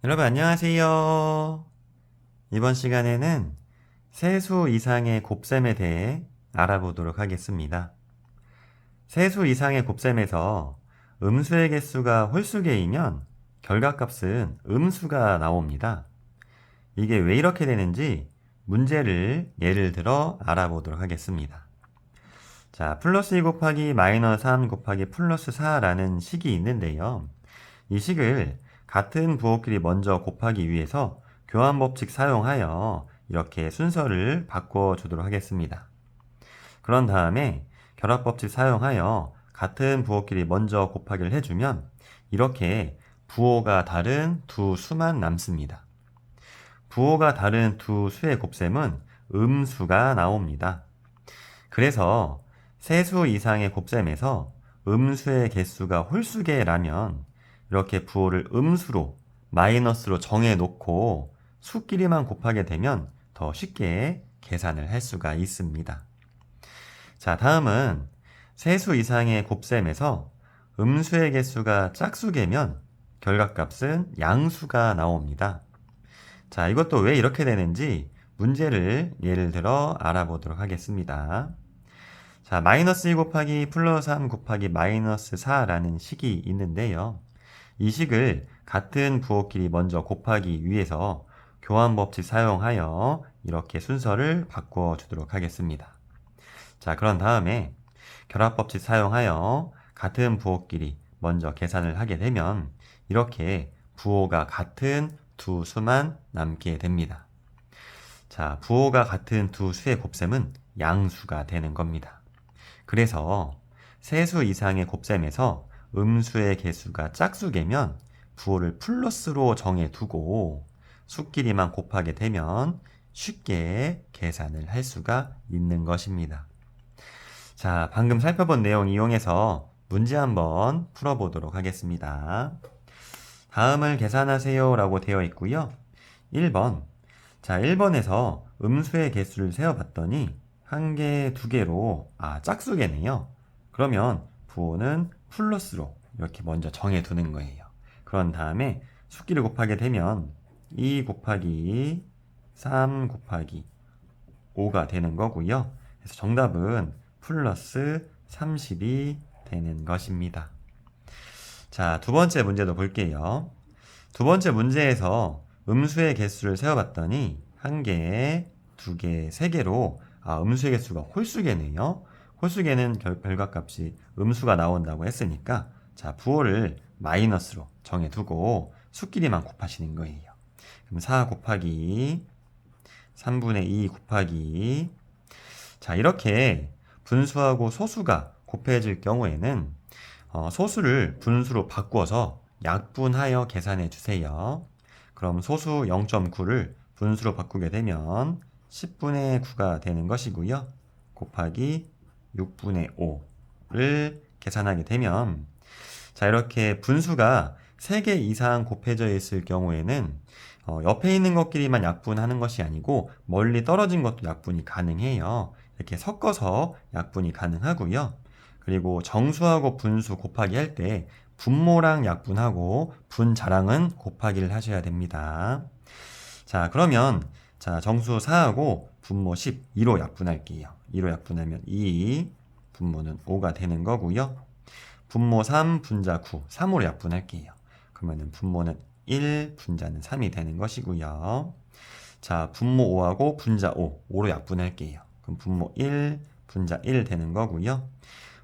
여러분 안녕하세요. 이번 시간에는 세수 이상의 곱셈에 대해 알아보도록 하겠습니다. 세수 이상의 곱셈에서 음수의 개수가 홀수개이면 결과값은 음수가 나옵니다. 이게 왜 이렇게 되는지 문제를 예를 들어 알아보도록 하겠습니다. 자, 플러스 2 곱하기 마이너스 3 곱하기 플러스 4라는 식이 있는데요. 이 식을 같은 부호끼리 먼저 곱하기 위해서 교환법칙 사용하여 이렇게 순서를 바꿔주도록 하겠습니다. 그런 다음에 결합법칙 사용하여 같은 부호끼리 먼저 곱하기를 해주면 이렇게 부호가 다른 두 수만 남습니다. 부호가 다른 두 수의 곱셈은 음수가 나옵니다. 그래서 세수 이상의 곱셈에서 음수의 개수가 홀수개라면 이렇게 부호를 음수로 마이너스로 정해놓고 수끼리만 곱하게 되면 더 쉽게 계산을 할 수가 있습니다. 자, 다음은 세수 이상의 곱셈에서 음수의 개수가 짝수개면 결과값은 양수가 나옵니다. 자, 이것도 왜 이렇게 되는지 문제를 예를 들어 알아보도록 하겠습니다. 자, 마이너스 2 곱하기 플러스 3 곱하기 마이너스 4라는 식이 있는데요. 이 식을 같은 부호끼리 먼저 곱하기 위해서 교환법칙 사용하여 이렇게 순서를 바꿔주도록 하겠습니다. 자, 그런 다음에 결합법칙 사용하여 같은 부호끼리 먼저 계산을 하게 되면 이렇게 부호가 같은 두 수만 남게 됩니다. 자, 부호가 같은 두 수의 곱셈은 양수가 되는 겁니다. 그래서 세수 이상의 곱셈에서 음수의 개수가 짝수개면 부호를 플러스로 정해두고 수끼리만 곱하게 되면 쉽게 계산을 할 수가 있는 것입니다. 자, 방금 살펴본 내용 이용해서 문제 한번 풀어보도록 하겠습니다. 다음을 계산하세요 라고 되어 있고요. 1번. 자, 1번에서 음수의 개수를 세어봤더니 1개, 2개로 짝수개네요. 그러면 부호는 플러스로 이렇게 먼저 정해두는 거예요. 그런 다음에 수끼를 곱하게 되면 2 곱하기 3 곱하기 5가 되는 거고요. 그래서 정답은 플러스 30이 되는 것입니다. 자, 두 번째 문제도 볼게요. 두 번째 문제에서 음수의 개수를 세어봤더니 1개, 2개, 3개로 음수의 개수가 홀수개네요. 홀수개는 결과값이 음수가 나온다고 했으니까 자, 부호를 마이너스로 정해두고 수끼리만 곱하시는 거예요. 그럼 4 곱하기 3분의 2 곱하기 자, 이렇게 분수하고 소수가 곱해질 경우에는 소수를 분수로 바꿔서 약분하여 계산해 주세요. 그럼 소수 0.9를 분수로 바꾸게 되면 10분의 9가 되는 것이고요. 곱하기 6분의 5를 계산하게 되면 자, 이렇게 분수가 3개 이상 곱해져 있을 경우에는 옆에 있는 것끼리만 약분하는 것이 아니고 멀리 떨어진 것도 약분이 가능해요. 이렇게 섞어서 약분이 가능하고요. 그리고 정수하고 분수 곱하기 할 때 분모랑 약분하고 분자랑은 곱하기를 하셔야 됩니다. 자, 그러면 자, 정수 4하고 분모 10, 2로 약분할게요. 2로 약분하면 2, 분모는 5가 되는 거고요. 분모 3, 분자 9, 3으로 약분할게요. 그러면 분모는 1, 분자는 3이 되는 것이고요. 자, 분모 5하고 분자 5, 5로 약분할게요. 그럼 분모 1, 분자 1 되는 거고요.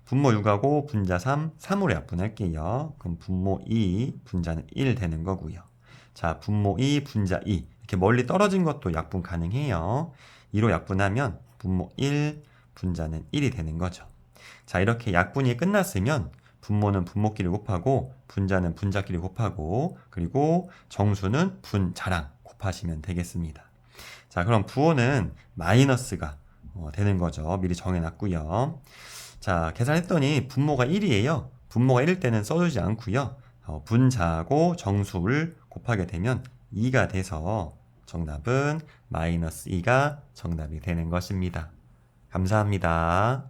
분모 6하고 분자 3, 3으로 약분할게요. 그럼 분모 2, 분자는 1 되는 거고요. 자, 분모 2, 분자 2. 이렇게 멀리 떨어진 것도 약분 가능해요. 2로 약분하면 분모 1, 분자는 1이 되는 거죠. 자, 이렇게 약분이 끝났으면 분모는 분모끼리 곱하고 분자는 분자끼리 곱하고 그리고 정수는 분자랑 곱하시면 되겠습니다. 자, 그럼 부호는 마이너스가 되는 거죠. 미리 정해놨고요. 자, 계산했더니 분모가 1이에요. 분모가 1일 때는 써주지 않고요. 분자하고 정수를 곱하게 되면 2가 돼서 정답은 마이너스 2가 정답이 되는 것입니다. 감사합니다.